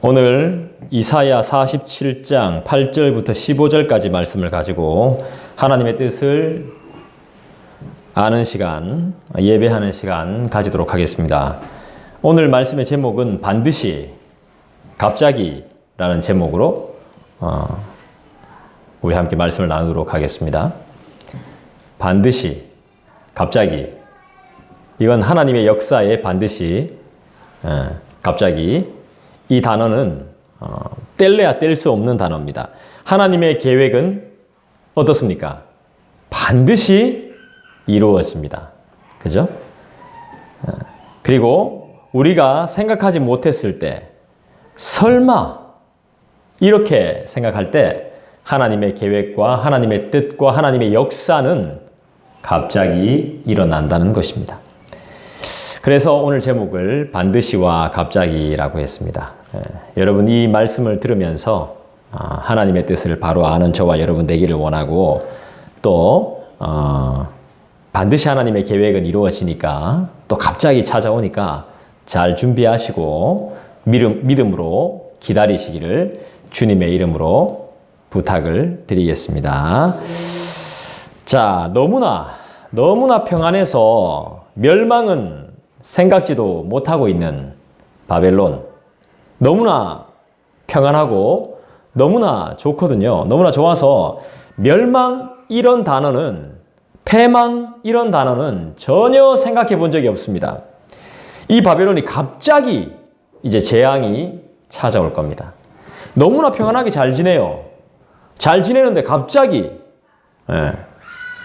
오늘 이사야 47장 8절부터 15절까지 말씀을 가지고 하나님의 뜻을 아는 시간, 예배하는 시간 가지도록 하겠습니다. 오늘 말씀의 제목은 반드시, 갑자기라는 제목으로 우리 함께 말씀을 나누도록 하겠습니다. 반드시, 갑자기. 이건 하나님의 역사에 반드시, 갑자기. 이 단어는 뗄래야 뗄 수 없는 단어입니다. 하나님의 계획은 어떻습니까? 반드시 이루어집니다. 그죠? 그리고 우리가 생각하지 못했을 때, 설마 이렇게 생각할 때 하나님의 계획과 하나님의 뜻과 하나님의 역사는 갑자기 일어난다는 것입니다. 그래서 오늘 제목을 반드시와 갑자기라고 했습니다. 여러분 이 말씀을 들으면서 하나님의 뜻을 바로 아는 저와 여러분 되기를 원하고, 또 반드시 하나님의 계획은 이루어지니까, 또 갑자기 찾아오니까 잘 준비하시고 믿음으로 기다리시기를 주님의 이름으로 부탁을 드리겠습니다. 자, 너무나 평안해서 멸망은 생각지도 못하고 있는 바벨론. 너무나 평안하고 너무나 좋거든요. 너무나 좋아서 멸망 이런 단어는, 패망 이런 단어는 전혀 생각해 본 적이 없습니다. 이 바벨론이 갑자기 이제 재앙이 찾아올 겁니다. 너무나 평안하게 잘 지내요. 잘 지내는데 갑자기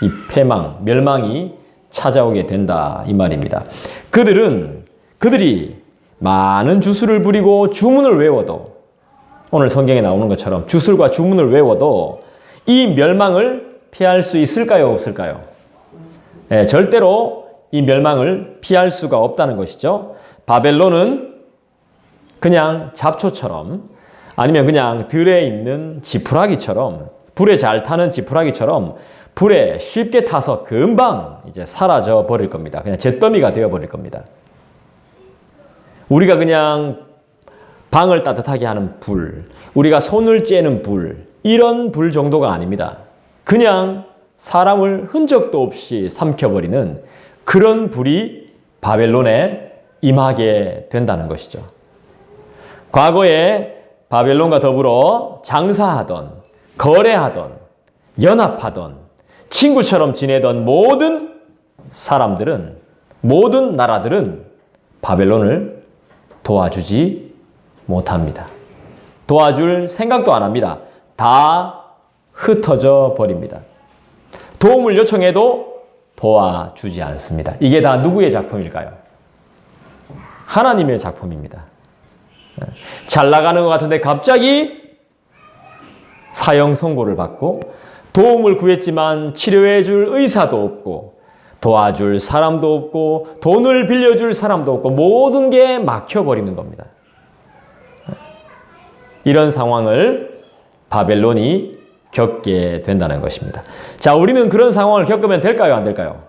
이 패망, 멸망이 찾아오게 된다 이 말입니다. 그들이 많은 주술을 부리고 주문을 외워도, 오늘 성경에 나오는 것처럼 주술과 주문을 외워도 이 멸망을 피할 수 있을까요? 없을까요? 절대로 이 멸망을 피할 수가 없다는 것이죠. 바벨론은 그냥 잡초처럼, 아니면 그냥 들에 있는 지푸라기처럼, 불에 잘 타는 지푸라기처럼 불에 쉽게 타서 금방 이제 사라져 버릴 겁니다. 그냥 잿더미가 되어 버릴 겁니다. 우리가 그냥 방을 따뜻하게 하는 불, 우리가 손을 째는 불, 이런 불 정도가 아닙니다. 그냥 사람을 흔적도 없이 삼켜버리는 그런 불이 바벨론에 임하게 된다는 것이죠. 과거에 바벨론과 더불어 장사하던, 거래하던, 연합하던, 친구처럼 지내던 모든 사람들은, 모든 나라들은 바벨론을 도와주지 못합니다. 도와줄 생각도 안 합니다. 다 흩어져 버립니다. 도움을 요청해도 도와주지 않습니다. 이게 다 누구의 작품일까요? 하나님의 작품입니다. 잘 나가는 것 같은데 갑자기 사형 선고를 받고, 도움을 구했지만 치료해 줄 의사도 없고, 도와줄 사람도 없고, 돈을 빌려줄 사람도 없고, 모든 게 막혀버리는 겁니다. 이런 상황을 바벨론이 겪게 된다는 것입니다. 자, 우리는 그런 상황을 겪으면 될까요? 안 될까요?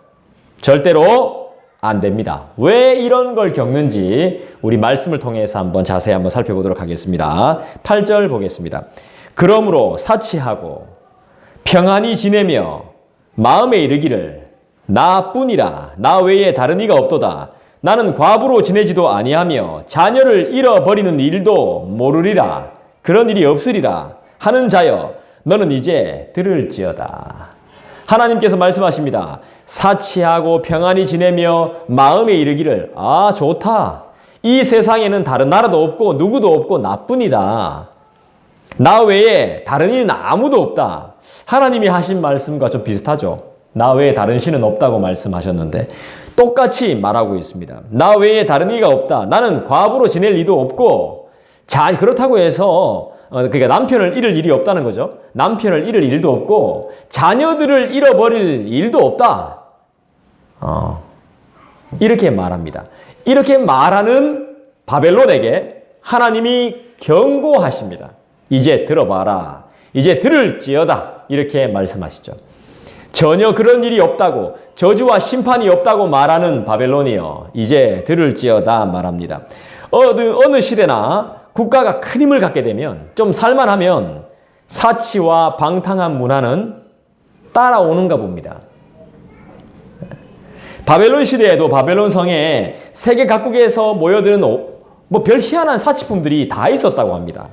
절대로 안 됩니다. 왜 이런 걸 겪는지 우리 말씀을 통해서 자세히 살펴보도록 하겠습니다. 8절 보겠습니다. 그러므로 사치하고 평안히 지내며 마음에 이르기를, 나뿐이라 나 외에 다른 이가 없도다. 나는 과부로 지내지도 아니하며 자녀를 잃어버리는 일도 모르리라. 그런 일이 없으리라 하는 자여, 너는 이제 들을지어다. 하나님께서 말씀하십니다. 사치하고 평안히 지내며 마음에 이르기를, 좋다. 이 세상에는 다른 나라도 없고 누구도 없고 나뿐이다. 나 외에 다른 이는 아무도 없다. 하나님이 하신 말씀과 좀 비슷하죠. 나 외에 다른 신은 없다고 말씀하셨는데 똑같이 말하고 있습니다. 나 외에 다른 이가 없다. 나는 과부로 지낼 리도 없고, 그렇다고 해서 그러니까 남편을 잃을 일이 없다는 거죠. 남편을 잃을 일도 없고 자녀들을 잃어버릴 일도 없다. 이렇게 말합니다. 이렇게 말하는 바벨론에게 하나님이 경고하십니다. 이제 들어봐라. 이제 들을지어다. 이렇게 말씀하시죠. 전혀 그런 일이 없다고, 저주와 심판이 없다고 말하는 바벨론이요, 이제 들을지어다 말합니다. 어느 시대나 국가가 큰 힘을 갖게 되면, 좀 살만하면 사치와 방탕한 문화는 따라오는가 봅니다. 바벨론 시대에도 바벨론 성에 세계 각국에서 모여드는 뭐 별 희한한 사치품들이 다 있었다고 합니다.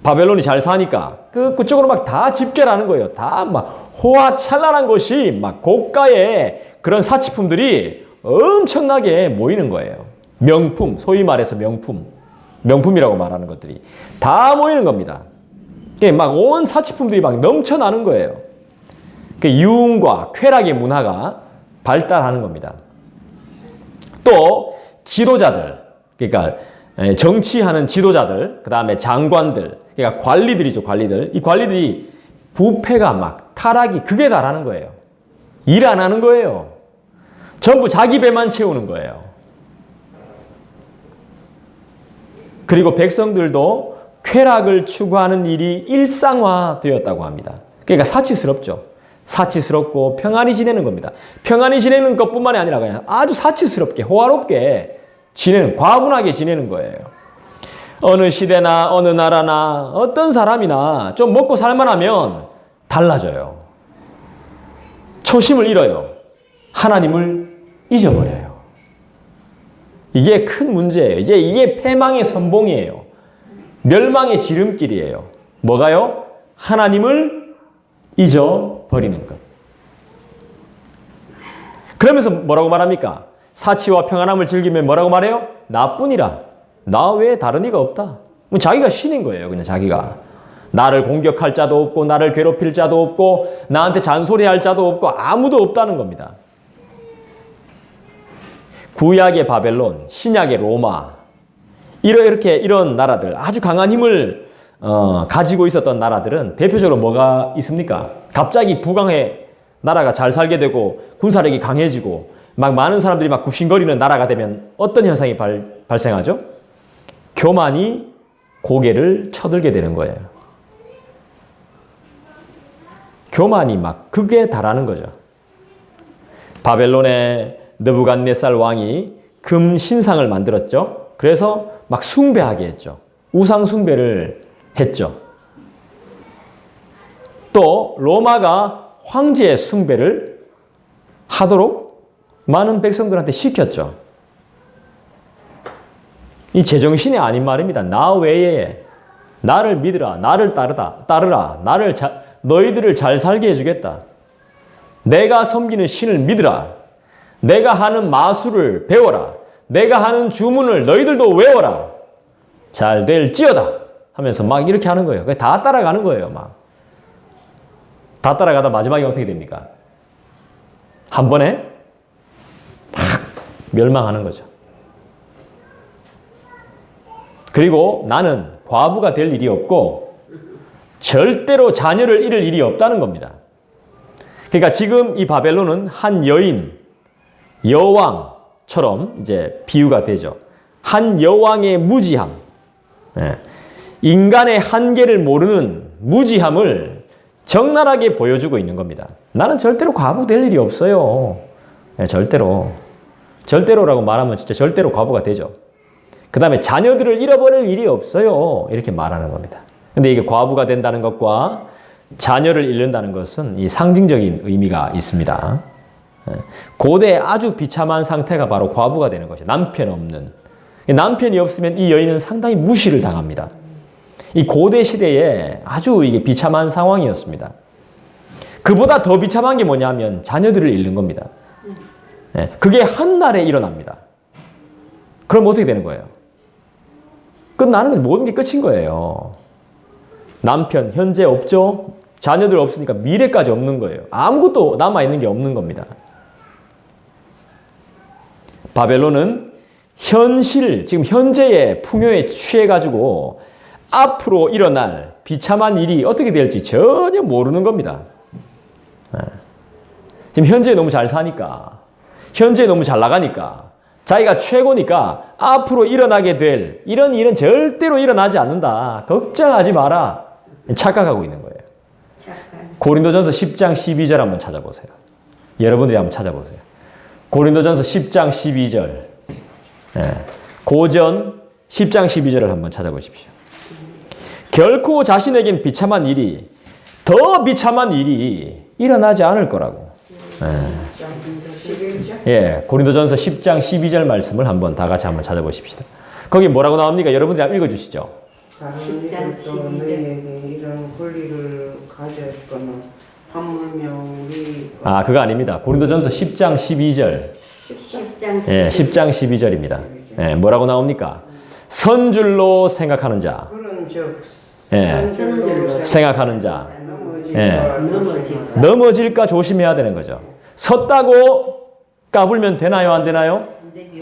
바벨론이 잘 사니까 그쪽으로 막 다 집결하는 거예요. 다 막 호화찬란한 것이 막 고가의 그런 사치품들이 엄청나게 모이는 거예요. 명품, 소위 말해서 명품이라고 말하는 것들이 다 모이는 겁니다. 막 온 사치품들이 막 넘쳐나는 거예요. 유흥과 쾌락의 문화가 발달하는 겁니다. 또 지도자들, 그러니까 정치하는 지도자들, 그 다음에 장관들, 그러니까 관리들이죠, 관리들. 이 관리들이 부패가 막 타락이 극에 달하는 거예요. 일 안 하는 거예요. 전부 자기 배만 채우는 거예요. 그리고 백성들도 쾌락을 추구하는 일이 일상화되었다고 합니다. 그러니까 사치스럽죠. 사치스럽고 평안히 지내는 겁니다. 평안히 지내는 것뿐만이 아니라 그냥 아주 사치스럽게 호화롭게 지내는, 과분하게 지내는 거예요. 어느 시대나 어느 나라나 어떤 사람이나 좀 먹고 살만하면 달라져요. 초심을 잃어요. 하나님을 잊어버려요. 이게 큰 문제예요. 이제 이게 패망의 선봉이에요. 멸망의 지름길이에요. 뭐가요? 하나님을 잊어버리는 것. 그러면서 뭐라고 말합니까? 사치와 평안함을 즐기면 뭐라고 말해요? 나뿐이라. 나 외에 다른 이가 없다. 자기가 신인 거예요. 그냥 자기가. 나를 공격할 자도 없고 나를 괴롭힐 자도 없고 나한테 잔소리할 자도 없고 아무도 없다는 겁니다. 구약의 바벨론, 신약의 로마, 이런 나라들, 아주 강한 힘을 가지고 있었던 나라들은 대표적으로 뭐가 있습니까? 갑자기 부강해 나라가 잘 살게 되고 군사력이 강해지고 막 많은 사람들이 막 굽신거리는 나라가 되면 어떤 현상이 발생하죠? 교만이 고개를 쳐들게 되는 거예요. 교만이 막 극에 달하는 거죠. 바벨론의 느부갓네살 왕이 금 신상을 만들었죠. 그래서 막 숭배하게 했죠. 우상 숭배를 했죠. 또 로마가 황제 숭배를 하도록 많은 백성들한테 시켰죠. 이 제정신이 아닌 말입니다. 나 외에 나를 믿으라, 나를 따르라, 너희들을 잘 살게 해주겠다. 내가 섬기는 신을 믿으라. 내가 하는 마술을 배워라. 내가 하는 주문을 너희들도 외워라. 잘 될지어다 하면서 막 이렇게 하는 거예요. 다 따라가는 거예요. 막. 다 따라가다 마지막에 어떻게 됩니까? 한 번에 막 멸망하는 거죠. 그리고 나는 과부가 될 일이 없고 절대로 자녀를 잃을 일이 없다는 겁니다. 그러니까 지금 이 바벨론은 한 여인, 여왕처럼 이제 비유가 되죠. 한 여왕의 무지함, 인간의 한계를 모르는 무지함을 적나라하게 보여주고 있는 겁니다. 나는 절대로 과부 될 일이 없어요. 절대로. 절대로라고 말하면 진짜 절대로 과부가 되죠. 그 다음에 자녀들을 잃어버릴 일이 없어요. 이렇게 말하는 겁니다. 근데 이게 과부가 된다는 것과 자녀를 잃는다는 것은 이 상징적인 의미가 있습니다. 고대 아주 비참한 상태가 바로 과부가 되는 것이죠. 남편 없는. 남편이 없으면 이 여인은 상당히 무시를 당합니다. 이 고대 시대에 아주 이게 비참한 상황이었습니다. 그보다 더 비참한 게 뭐냐면 자녀들을 잃는 겁니다. 그게 한날에 일어납니다. 그럼 어떻게 되는 거예요? 끝나는 모든 게 끝인 거예요. 남편 현재 없죠? 자녀들 없으니까 미래까지 없는 거예요. 아무것도 남아있는 게 없는 겁니다. 바벨론은 현실, 지금 현재의 풍요에 취해가지고 앞으로 일어날 비참한 일이 어떻게 될지 전혀 모르는 겁니다. 지금 현재에 너무 잘 사니까, 현재에 너무 잘 나가니까, 자기가 최고니까 앞으로 일어나게 될 이런 일은 절대로 일어나지 않는다. 걱정하지 마라. 착각하고 있는 거예요. 고린도전서 10장 12절 한번 찾아보세요. 여러분들이 한번 찾아보세요. 고린도전서 10장 12절. 고전 10장 12절을 한번 찾아보십시오. 결코 자신에겐 비참한 일이 더 비참한 일이 일어나지 않을 거라고. 예, 고린도전서 10장 12절 말씀을 한번 다 같이 한번 찾아보십시다. 거기 뭐라고 나옵니까? 여러분들이 한번 읽어주시죠. 다른 이들도 너희에게 이런 권리를 가졌거나 하물며 우리 그거 아닙니다. 고린도전서 10장 12절. 10장 예, 10장 12절입니다. 예, 뭐라고 나옵니까? 선줄로 생각하는 자. 그런 즉 예, 생각하는 자. 예. 넘어질까 넘어질까 조심해야 되는 거죠. 섰다고 까불면 되나요? 안 되나요?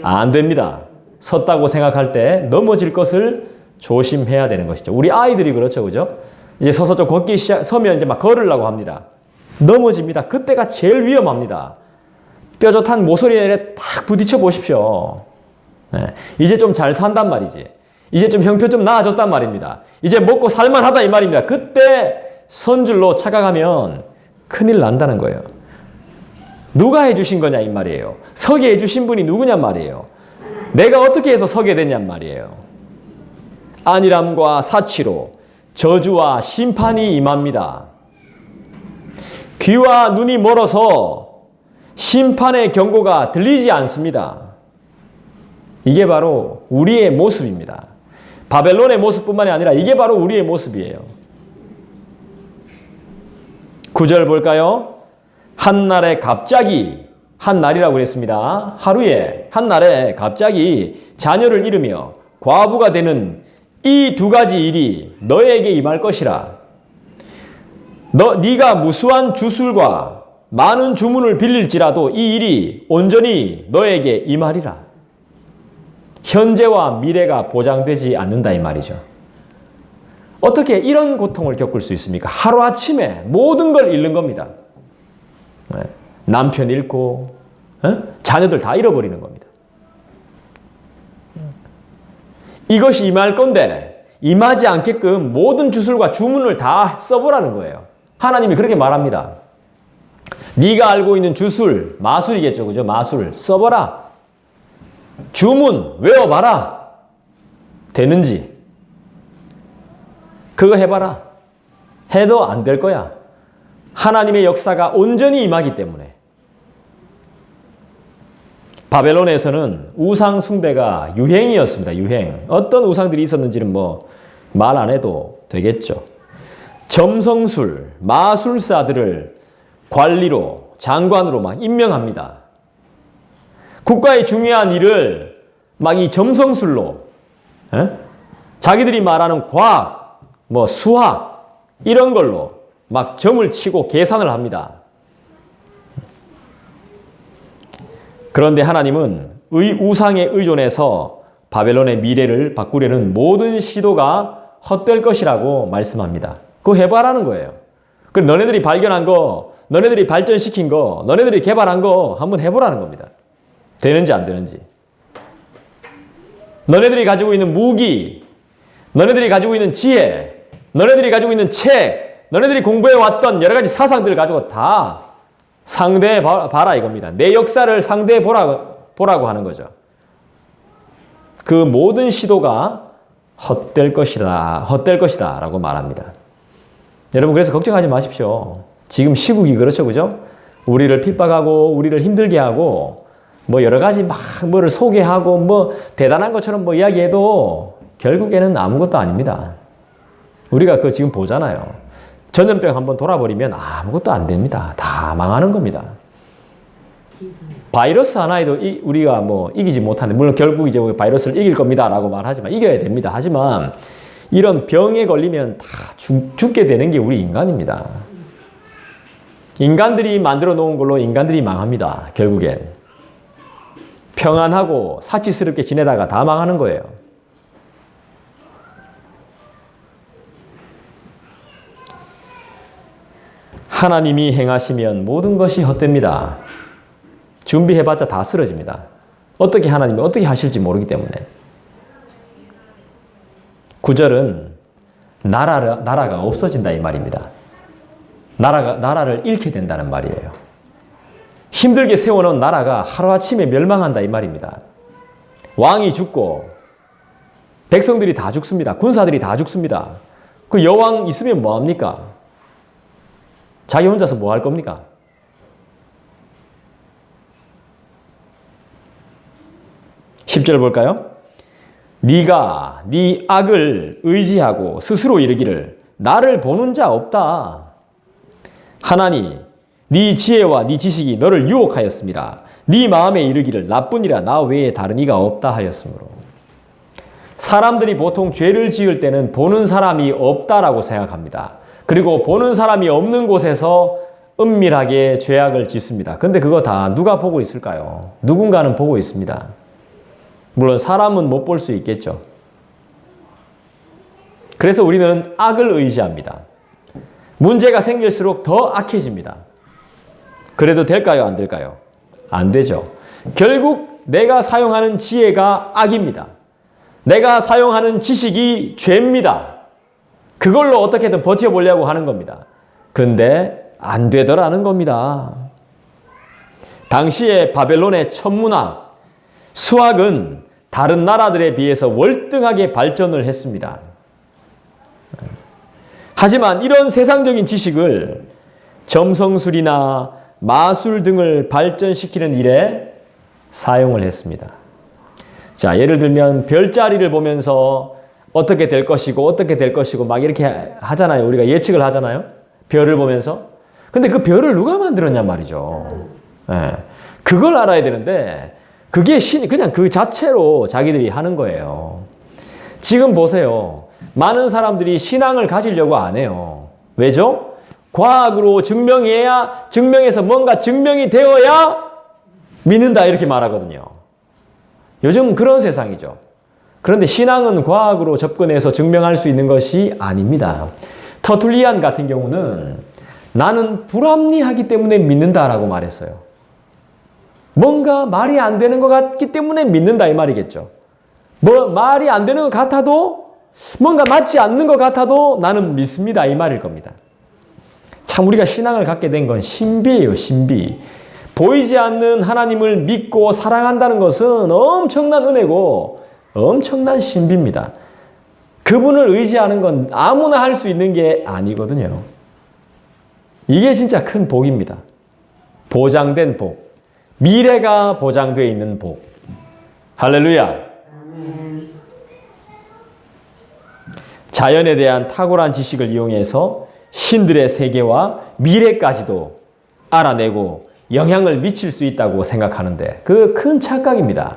안 됩니다. 섰다고 생각할 때 넘어질 것을 조심해야 되는 것이죠. 우리 아이들이 그렇죠. 그죠? 이제 서서 좀 걷기 서면 이제 막 걸으려고 합니다. 넘어집니다. 그때가 제일 위험합니다. 뾰족한 모서리에 탁 부딪혀 보십시오. 네. 이제 좀 잘 산단 말이지. 이제 좀 형편 좀 나아졌단 말입니다. 이제 먹고 살만하다 이 말입니다. 그때 선줄로 착각하면 큰일 난다는 거예요. 누가 해주신 거냐 이 말이에요. 서게 해주신 분이 누구냔 말이에요. 내가 어떻게 해서 서게 됐냔 말이에요. 안일함과 사치로 저주와 심판이 임합니다. 귀와 눈이 멀어서 심판의 경고가 들리지 않습니다. 이게 바로 우리의 모습입니다. 바벨론의 모습뿐만이 아니라 이게 바로 우리의 모습이에요. 9절 볼까요? 한날에 갑자기, 한날이라고 그랬습니다. 하루에, 한날에 갑자기 자녀를 잃으며 과부가 되는 이 두 가지 일이 너에게 임할 것이라. 네가 무수한 주술과 많은 주문을 빌릴지라도 이 일이 온전히 너에게 임하리라. 현재와 미래가 보장되지 않는다 이 말이죠. 어떻게 이런 고통을 겪을 수 있습니까? 하루아침에 모든 걸 잃는 겁니다. 남편 잃고 자녀들 다 잃어버리는 겁니다. 이것이 임할 건데 임하지 않게끔 모든 주술과 주문을 다 써보라는 거예요. 하나님이 그렇게 말합니다. 네가 알고 있는 주술, 마술이겠죠. 그죠? 마술 써봐라. 주문 외워봐라. 되는지. 그거 해봐라. 해도 안 될 거야. 하나님의 역사가 온전히 임하기 때문에. 바벨론에서는 우상 숭배가 유행이었습니다. 유행. 어떤 우상들이 있었는지는 뭐 말 안 해도 되겠죠. 점성술, 마술사들을 관리로, 장관으로 막 임명합니다. 국가의 중요한 일을 막 이 점성술로, 자기들이 말하는 과학, 뭐 수학, 이런 걸로 막 점을 치고 계산을 합니다. 그런데 하나님은 우상에 의존해서 바벨론의 미래를 바꾸려는 모든 시도가 헛될 것이라고 말씀합니다. 그거 해봐라는 거예요. 그럼 너네들이 발견한 거, 너네들이 발전시킨 거, 너네들이 개발한 거 한번 해보라는 겁니다. 되는지 안 되는지. 너네들이 가지고 있는 무기, 너네들이 가지고 있는 지혜, 너네들이 가지고 있는 책, 너네들이 공부해왔던 여러 가지 사상들을 가지고 다 상대해 봐라 이겁니다. 내 역사를 상대해 보라고 하는 거죠. 그 모든 시도가 헛될 것이다 라고 말합니다. 여러분 그래서 걱정하지 마십시오. 지금 시국이 그렇죠. 그죠? 우리를 핍박하고 우리를 힘들게 하고 뭐 여러 가지 막 뭐를 소개하고 뭐 대단한 것처럼 뭐 이야기해도 결국에는 아무것도 아닙니다. 우리가 그거 지금 보잖아요. 전염병 한번 돌아버리면 아무것도 안 됩니다. 다 망하는 겁니다. 바이러스 하나에도 우리가 뭐 이기지 못하는데, 물론 결국 이제 바이러스를 이길 겁니다 라고 말하지만 이겨야 됩니다. 하지만 이런 병에 걸리면 다 죽게 되는 게 우리 인간입니다. 인간들이 만들어 놓은 걸로 인간들이 망합니다. 결국엔. 평안하고 사치스럽게 지내다가 다 망하는 거예요. 하나님이 행하시면 모든 것이 헛됩니다. 준비해봤자 다 쓰러집니다. 어떻게 하나님이 어떻게 하실지 모르기 때문에. 9절은 나라가 없어진다 이 말입니다. 나라를 잃게 된다는 말이에요. 힘들게 세워놓은 나라가 하루아침에 멸망한다 이 말입니다. 왕이 죽고 백성들이 다 죽습니다. 군사들이 다 죽습니다. 그 여왕 있으면 뭐합니까? 자기 혼자서 뭐 할 겁니까? (10절) 볼까요? 네가 네 악을 의지하고 스스로 이르기를 나를 보는 자 없다. 하나니 네 지혜와 네 지식이 너를 유혹하였습니다. 네 마음에 이르기를 나뿐이라 나 외에 다른 이가 없다 하였으므로. 사람들이 보통 죄를 지을 때는 보는 사람이 없다라고 생각합니다. 그리고 보는 사람이 없는 곳에서 은밀하게 죄악을 짓습니다. 근데 그거 다 누가 보고 있을까요? 누군가는 보고 있습니다. 물론 사람은 못 볼 수 있겠죠. 그래서 우리는 악을 의지합니다. 문제가 생길수록 더 악해집니다. 그래도 될까요? 안 될까요? 안 되죠. 결국 내가 사용하는 지혜가 악입니다. 내가 사용하는 지식이 죄입니다. 그걸로 어떻게든 버텨보려고 하는 겁니다. 근데 안 되더라는 겁니다. 당시에 바벨론의 천문학, 수학은 다른 나라들에 비해서 월등하게 발전을 했습니다. 하지만 이런 세상적인 지식을 점성술이나 마술 등을 발전시키는 일에 사용을 했습니다. 자, 예를 들면 별자리를 보면서 어떻게 될 것이고 어떻게 될 것이고 막 이렇게 하잖아요. 우리가 예측을 하잖아요. 별을 보면서. 근데 그 별을 누가 만들었냐 말이죠. 네. 그걸 알아야 되는데 그게 그냥 그 자체로 자기들이 하는 거예요. 지금 보세요. 많은 사람들이 신앙을 가지려고 안 해요. 왜죠? 과학으로 증명해서 뭔가 증명이 되어야 믿는다 이렇게 말하거든요. 요즘 그런 세상이죠. 그런데 신앙은 과학으로 접근해서 증명할 수 있는 것이 아닙니다. 터툴리안 같은 경우는 나는 불합리하기 때문에 믿는다라고 말했어요. 뭔가 말이 안 되는 것 같기 때문에 믿는다 이 말이겠죠. 뭐 말이 안 되는 것 같아도 뭔가 맞지 않는 것 같아도 나는 믿습니다 이 말일 겁니다. 참 우리가 신앙을 갖게 된 건 신비예요. 신비. 보이지 않는 하나님을 믿고 사랑한다는 것은 엄청난 은혜고 엄청난 신비입니다. 그분을 의지하는 건 아무나 할 수 있는 게 아니거든요. 이게 진짜 큰 복입니다. 보장된 복. 미래가 보장되어 있는 복. 할렐루야. 자연에 대한 탁월한 지식을 이용해서 신들의 세계와 미래까지도 알아내고 영향을 미칠 수 있다고 생각하는데 그 큰 착각입니다.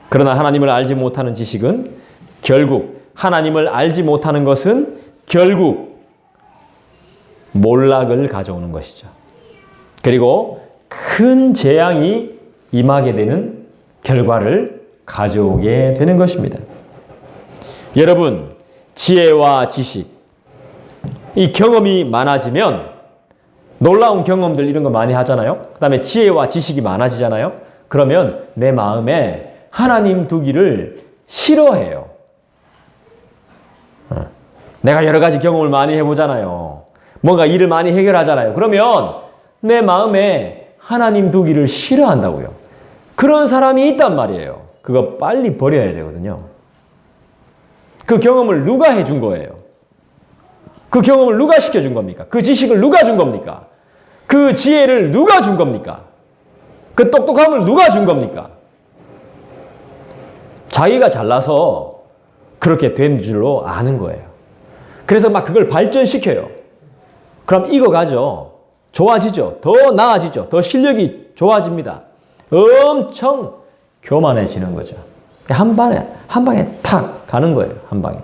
그러나 하나님을 알지 못하는 지식은 결국 하나님을 알지 못하는 것은 결국 몰락을 가져오는 것이죠. 그리고 큰 재앙이 임하게 되는 결과를 가져오게 되는 것입니다. 여러분, 지혜와 지식, 이 경험이 많아지면 놀라운 경험들 이런 거 많이 하잖아요. 그 다음에 지혜와 지식이 많아지잖아요. 그러면 내 마음에 하나님 두기를 싫어해요. 내가 여러 가지 경험을 많이 해보잖아요. 뭔가 일을 많이 해결하잖아요. 그러면 내 마음에 하나님 두기를 싫어한다고요. 그런 사람이 있단 말이에요. 그거 빨리 버려야 되거든요. 그 경험을 누가 해준 거예요? 그 경험을 누가 시켜준 겁니까? 그 지식을 누가 준 겁니까? 그 지혜를 누가 준 겁니까? 그 똑똑함을 누가 준 겁니까? 자기가 잘나서 그렇게 된 줄로 아는 거예요. 그래서 막 그걸 발전시켜요. 그럼 익어가죠. 좋아지죠. 더 나아지죠. 더 실력이 좋아집니다. 엄청 교만해지는 거죠. 한 방에 탁 가는 거예요. 한 방에.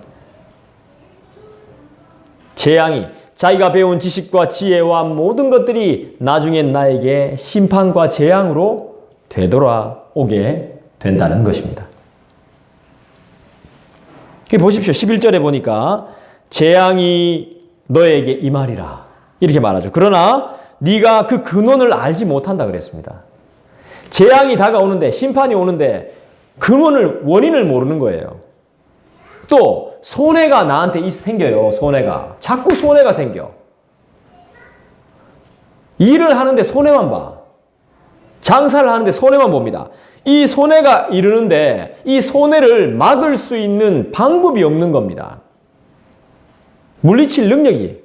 재앙이 자기가 배운 지식과 지혜와 모든 것들이 나중엔 나에게 심판과 재앙으로 되돌아오게 된다는 것입니다. 보십시오. 11절에 보니까 재앙이 너에게 임하리라 이렇게 말하죠. 그러나 네가 그 근원을 알지 못한다 그랬습니다. 재앙이 다가오는데 심판이 오는데 근원을 원인을 모르는 거예요. 또 손해가 나한테 생겨요. 손해가. 자꾸 손해가 생겨. 일을 하는데 손해만 봐. 장사를 하는데 손해만 봅니다. 이 손해가 이르는데 이 손해를 막을 수 있는 방법이 없는 겁니다. 물리칠 능력이,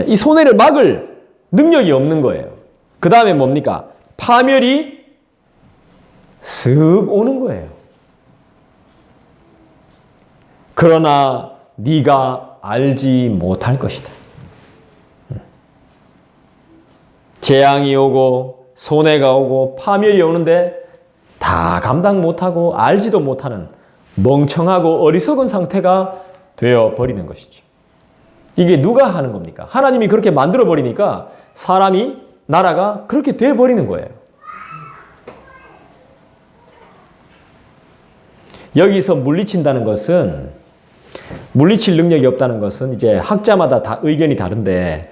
이 손해를 막을 능력이 없는 거예요. 그 다음에 뭡니까? 파멸이 슥 오는 거예요. 그러나 네가 알지 못할 것이다. 재앙이 오고 손해가 오고 파멸이 오는데 다 감당 못하고 알지도 못하는 멍청하고 어리석은 상태가 되어버리는 것이죠. 이게 누가 하는 겁니까? 하나님이 그렇게 만들어버리니까 사람이, 나라가 그렇게 되어버리는 거예요. 여기서 물리친다는 것은, 물리칠 능력이 없다는 것은 이제 학자마다 다 의견이 다른데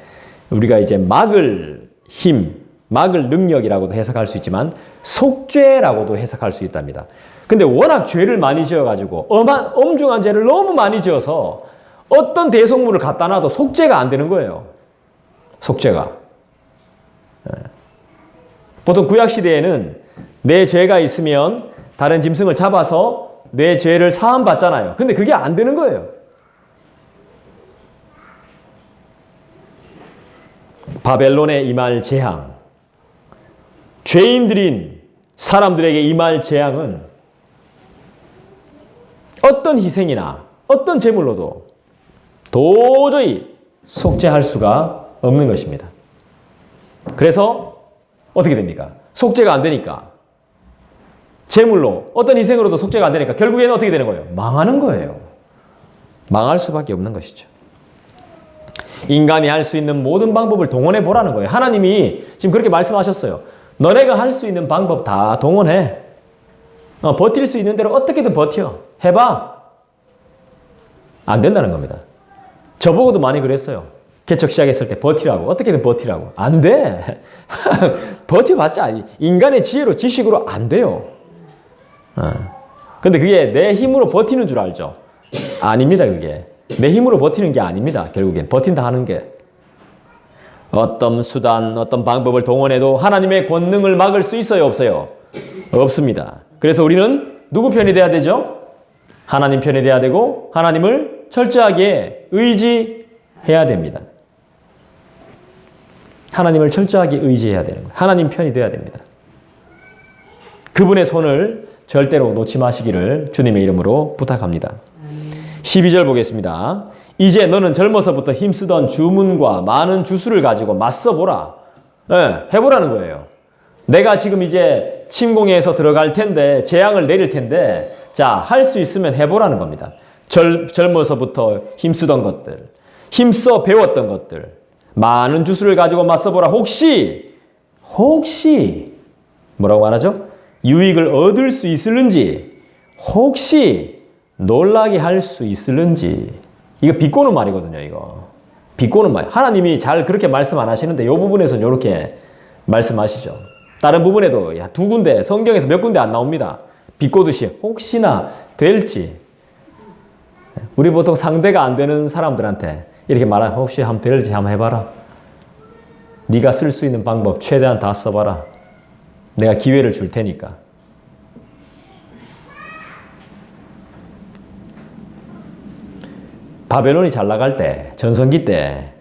우리가 이제 막을 힘, 막을 능력이라고도 해석할 수 있지만 속죄라고도 해석할 수 있답니다. 근데 워낙 죄를 많이 지어가지고 엄중한 죄를 너무 많이 지어서 어떤 대속물을 갖다 놔도 속죄가 안 되는 거예요. 속죄가. 보통 구약시대에는 내 죄가 있으면 다른 짐승을 잡아서 내 죄를 사함받잖아요. 근데 그게 안 되는 거예요. 바벨론에 임할 재앙, 죄인들인 사람들에게 임할 재앙은 어떤 희생이나 어떤 제물로도 도저히 속죄할 수가 없는 것입니다. 그래서 어떻게 됩니까? 속죄가 안 되니까, 제물로 어떤 희생으로도 속죄가 안 되니까 결국에는 어떻게 되는 거예요? 망하는 거예요. 망할 수밖에 없는 것이죠. 인간이 할 수 있는 모든 방법을 동원해 보라는 거예요. 하나님이 지금 그렇게 말씀하셨어요. 너네가 할 수 있는 방법 다 동원해. 버틸 수 있는 대로 어떻게든 버텨. 해봐. 안 된다는 겁니다. 저보고도 많이 그랬어요. 개척 시작했을 때 버티라고. 어떻게든 버티라고. 안 돼. 버텨봤자 인간의 지혜로 지식으로 안 돼요. 근데 그게 내 힘으로 버티는 줄 알죠? 아닙니다. 그게. 내 힘으로 버티는 게 아닙니다. 결국엔 버틴다 하는 게. 어떤 수단, 어떤 방법을 동원해도 하나님의 권능을 막을 수 있어요? 없어요? 없습니다. 그래서 우리는 누구 편이 돼야 되죠? 하나님 편이 돼야 되고 하나님을 철저하게 의지해야 됩니다. 하나님을 철저하게 의지해야 되는 거예요. 하나님 편이 돼야 됩니다. 그분의 손을 절대로 놓지 마시기를 주님의 이름으로 부탁합니다. 12절 보겠습니다. 이제 너는 젊어서부터 힘쓰던 주문과 많은 주술을 가지고 맞서보라. 해보라는 거예요. 내가 지금 이제 침공해서 들어갈 텐데, 재앙을 내릴 텐데, 자, 할 수 있으면 해보라는 겁니다. 젊어서부터 힘쓰던 것들, 힘써 배웠던 것들, 많은 주술을 가지고 맞서보라. 혹시 뭐라고 말하죠? 유익을 얻을 수 있을는지, 혹시 놀라게 할 수 있을는지. 이거 비꼬는 말이거든요. 이거 비꼬는 말. 하나님이 잘 그렇게 말씀 안 하시는데 이 부분에서는 이렇게 말씀하시죠. 다른 부분에도 두 군데, 성경에서 몇 군데 안 나옵니다. 비꼬듯이 혹시나 될지. 우리 보통 상대가 안 되는 사람들한테 이렇게 말하면 혹시 한번 될지 한번 해봐라. 네가 쓸 수 있는 방법 최대한 다 써봐라. 내가 기회를 줄 테니까. 바벨론이 잘 나갈 때, 전성기 때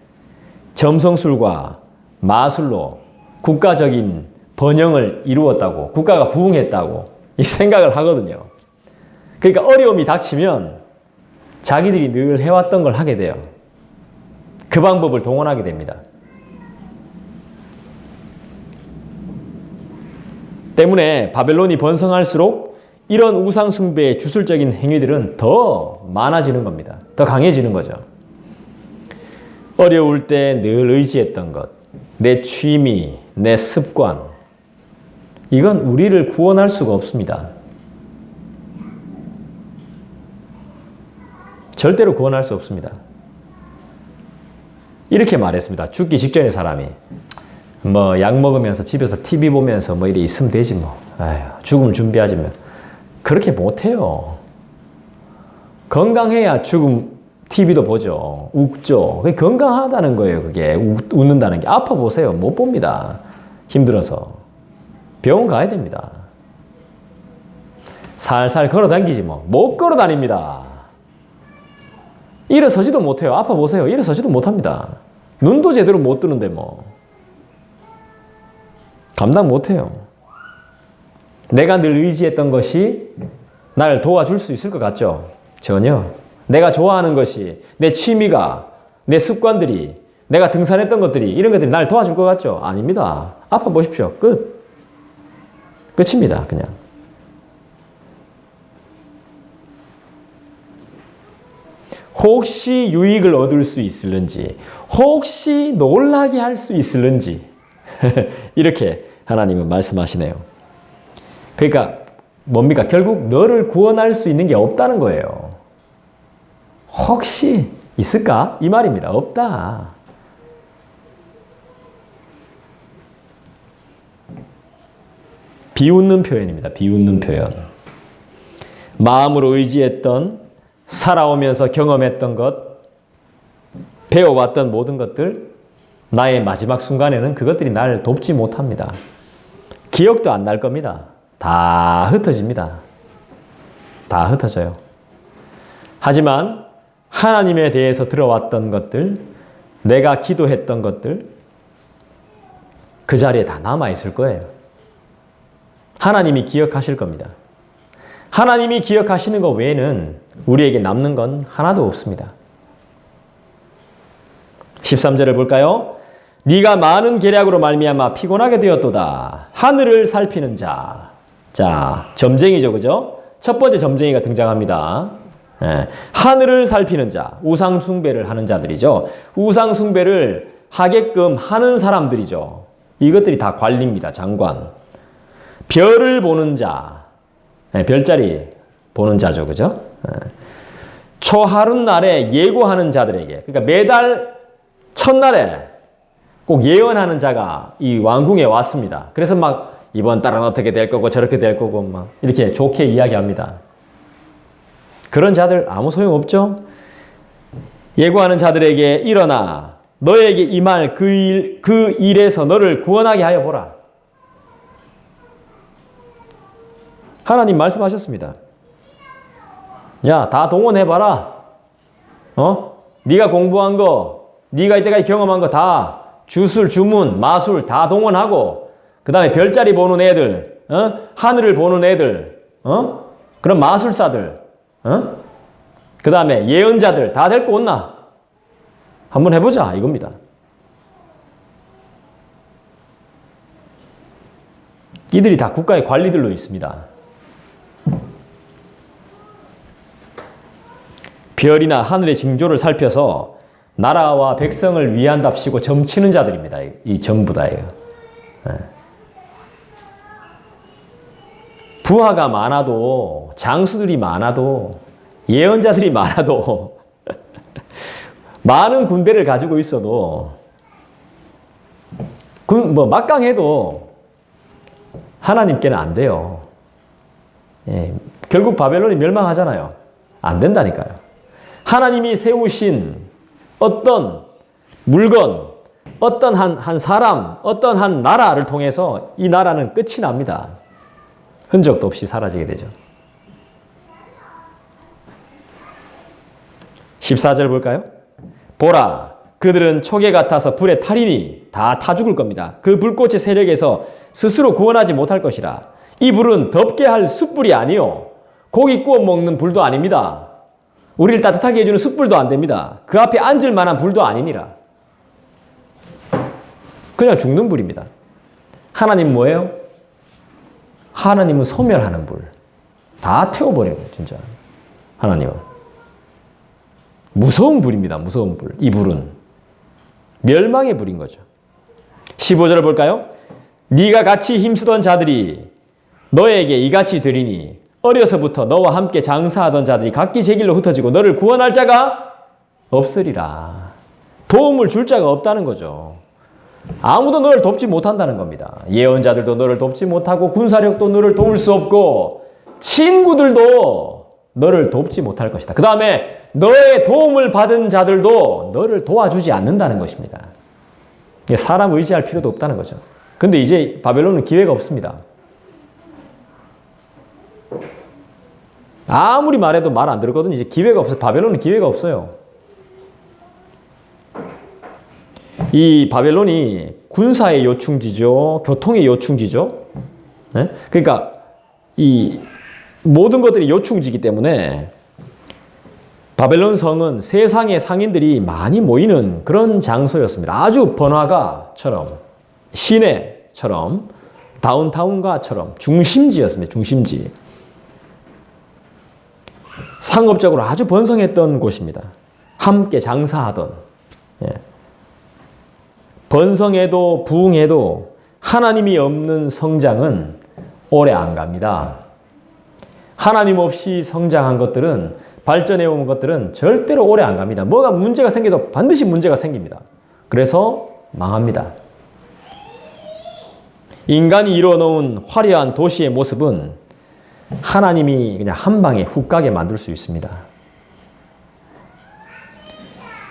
점성술과 마술로 국가적인 번영을 이루었다고, 국가가 부흥했다고 이 생각을 하거든요. 그러니까 어려움이 닥치면 자기들이 늘 해왔던 걸 하게 돼요. 그 방법을 동원하게 됩니다. 때문에 바벨론이 번성할수록 이런 우상 숭배의 주술적인 행위들은 더 많아지는 겁니다. 더 강해지는 거죠. 어려울 때 늘 의지했던 것, 내 취미, 내 습관, 이건 우리를 구원할 수가 없습니다. 절대로 구원할 수 없습니다. 이렇게 말했습니다. 죽기 직전에 사람이 약 먹으면서 집에서 TV 보면서 이렇게 있으면 되지 뭐. 아휴, 죽음을 준비하지 뭐. 그렇게 못해요. 건강해야 죽음 TV도 보죠. 웃죠. 그게 건강하다는 거예요. 그게 웃는다는 게. 아파 보세요. 못 봅니다. 힘들어서. 병원 가야 됩니다. 살살 걸어 다니지 뭐. 못 걸어 다닙니다. 일어서지도 못해요. 아파 보세요. 일어서지도 못합니다. 눈도 제대로 못 뜨는데 뭐. 감당 못해요. 내가 늘 의지했던 것이 나를 도와줄 수 있을 것 같죠? 전혀. 내가 좋아하는 것이, 내 취미가, 내 습관들이, 내가 등산했던 것들이, 이런 것들이 나를 도와줄 것 같죠? 아닙니다. 아파 보십시오. 끝. 끝입니다. 그냥. 혹시 유익을 얻을 수 있을는지, 혹시 놀라게 할 수 있을는지, 이렇게 하나님은 말씀하시네요. 그러니까 뭡니까? 결국 너를 구원할 수 있는 게 없다는 거예요. 혹시 있을까? 이 말입니다. 없다. 비웃는 표현입니다. 비웃는 표현. 마음으로 의지했던, 살아오면서 경험했던 것, 배워왔던 모든 것들, 나의 마지막 순간에는 그것들이 나를 돕지 못합니다. 기억도 안 날 겁니다. 다 흩어집니다. 다 흩어져요. 하지만 하나님에 대해서 들어왔던 것들, 내가 기도했던 것들, 그 자리에 다 남아있을 거예요. 하나님이 기억하실 겁니다. 하나님이 기억하시는 것 외에는 우리에게 남는 건 하나도 없습니다. 13절을 볼까요? 네가 많은 계략으로 말미암아 피곤하게 되었도다. 하늘을 살피는 자. 자, 점쟁이죠, 그죠? 첫 번째 점쟁이가 등장합니다. 예, 하늘을 살피는 자, 우상 숭배를 하는 자들이죠. 우상 숭배를 하게끔 하는 사람들이죠. 이것들이 다 관리입니다. 장관. 별을 보는 자, 예, 별자리 보는 자죠, 그죠? 예. 초하룻날에 예고하는 자들에게, 그러니까 매달 첫날에 꼭 예언하는 자가 이 왕궁에 왔습니다. 그래서 막 이번 달은 어떻게 될 거고 저렇게 될 거고 막 이렇게 좋게 이야기합니다. 그런 자들 아무 소용 없죠? 예고하는 자들에게 일어나 너에게 임할 그 일에서 너를 구원하게 하여 보라. 하나님 말씀하셨습니다. 야, 다 동원해봐라. 네가 공부한 거, 네가 이때까지 경험한 거 다 주술, 주문, 마술 다 동원하고 그 다음에 별자리 보는 애들, 하늘을 보는 애들, 그런 마술사들, 그 다음에 예언자들 다 데리고 온나? 한번 해보자 이겁니다. 이들이 다 국가의 관리들로 있습니다. 별이나 하늘의 징조를 살펴서 나라와 백성을 위한답시고 점치는 자들입니다. 이 전부 다예요. 부하가 많아도, 장수들이 많아도, 예언자들이 많아도, 많은 군대를 가지고 있어도, 막강해도 하나님께는 안 돼요. 예, 결국 바벨론이 멸망하잖아요. 안 된다니까요. 하나님이 세우신 어떤 물건, 어떤 한 사람, 어떤 한 나라를 통해서 이 나라는 끝이 납니다. 흔적도 없이 사라지게 되죠. 14절 볼까요? 보라, 그들은 촉에 같아서 불에 타리니 다 타 죽을 겁니다. 그 불꽃의 세력에서 스스로 구원하지 못할 것이라. 이 불은 덥게 할 숯불이 아니요 고기 구워 먹는 불도 아닙니다. 우리를 따뜻하게 해주는 숯불도 안 됩니다. 그 앞에 앉을 만한 불도 아니니라. 그냥 죽는 불입니다. 하나님 뭐예요? 하나님은 소멸하는 불. 다 태워버려요, 진짜. 하나님은. 무서운 불입니다, 무서운 불. 이 불은. 멸망의 불인 거죠. 15절을 볼까요? 네가 같이 힘쓰던 자들이 너에게 이같이 되리니 어려서부터 너와 함께 장사하던 자들이 각기 제 길로 흩어지고 너를 구원할 자가 없으리라. 도움을 줄 자가 없다는 거죠. 아무도 너를 돕지 못한다는 겁니다. 예언자들도 너를 돕지 못하고 군사력도 너를 도울 수 없고 친구들도 너를 돕지 못할 것이다. 그 다음에 너의 도움을 받은 자들도 너를 도와주지 않는다는 것입니다. 사람 의지할 필요도 없다는 거죠. 근데 이제 바벨론은 기회가 없습니다. 아무리 말해도 말 안 들었거든요. 이제 기회가 없어요. 바벨론은 기회가 없어요. 이 바벨론이 군사의 요충지죠. 교통의 요충지죠. 네? 그러니까 이 모든 것들이 요충지이기 때문에 바벨론 성은 세상의 상인들이 많이 모이는 그런 장소였습니다. 아주 번화가처럼, 시내처럼, 다운타운가처럼 중심지였습니다. 중심지. 상업적으로 아주 번성했던 곳입니다. 함께 장사하던. 예. 번성해도 부흥해도 하나님이 없는 성장은 오래 안 갑니다. 하나님 없이 성장한 것들은, 발전해온 것들은 절대로 오래 안 갑니다. 뭐가 문제가 생겨도 반드시 문제가 생깁니다. 그래서 망합니다. 인간이 이루어놓은 화려한 도시의 모습은 하나님이 그냥 한 방에 훅 가게 만들 수 있습니다.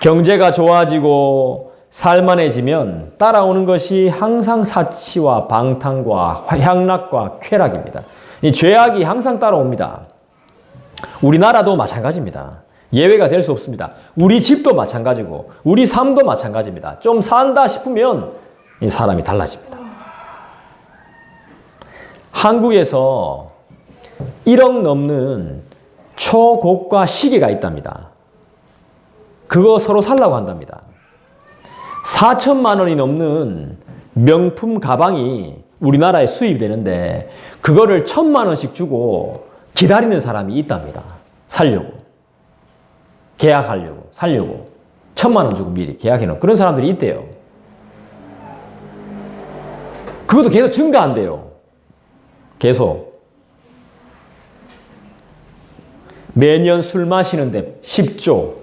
경제가 좋아지고 살만해지면 따라오는 것이 항상 사치와 방탕과 향락과 쾌락입니다. 이 죄악이 항상 따라옵니다. 우리나라도 마찬가지입니다. 예외가 될 수 없습니다. 우리 집도 마찬가지고 우리 삶도 마찬가지입니다. 좀 산다 싶으면 이 사람이 달라집니다. 한국에서 1억 넘는 초고가 시계가 있답니다. 그거 서로 살라고 한답니다. 4천만 원이 넘는 명품 가방이 우리나라에 수입되는데 그거를 1,000만 원씩 주고 기다리는 사람이 있답니다. 살려고. 계약하려고. 살려고. 1,000만 원 주고 미리 계약해놓은 그런 사람들이 있대요. 그것도 계속 증가한대요. 계속. 매년 술 마시는데 10조.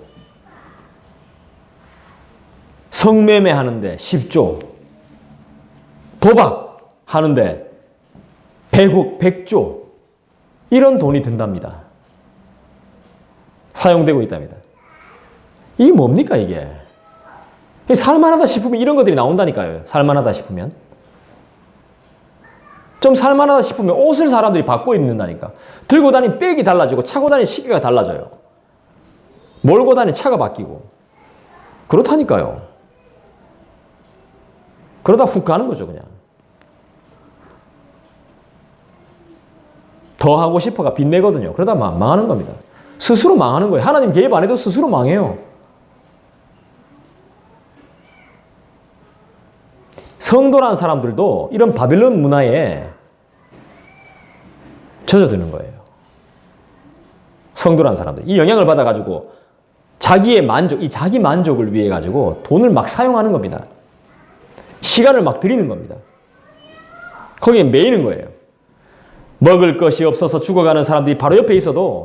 성매매 하는데 10조. 도박 하는데 100억, 100조. 이런 돈이 든답니다. 사용되고 있답니다. 이게 뭡니까 이게? 살만하다 싶으면 이런 것들이 나온다니까요. 살만하다 싶으면. 좀 살만하다 싶으면 옷을 사람들이 바꿔 입는다니까. 들고 다니는 백이 달라지고 차고 다니는 시계가 달라져요. 몰고 다니는 차가 바뀌고. 그렇다니까요. 그러다 훅 가는 거죠 그냥. 더 하고 싶어가 빚내거든요. 그러다 망하는 겁니다. 스스로 망하는 거예요. 하나님 개입 안 해도 스스로 망해요. 성도라는 사람들도 이런 바벨론 문화에 젖어드는 거예요. 성도라는 사람들. 이 영향을 받아가지고 자기의 만족, 이 자기 만족을 위해 가지고 돈을 막 사용하는 겁니다. 시간을 막 들이는 겁니다. 거기에 매이는 거예요. 먹을 것이 없어서 죽어가는 사람들이 바로 옆에 있어도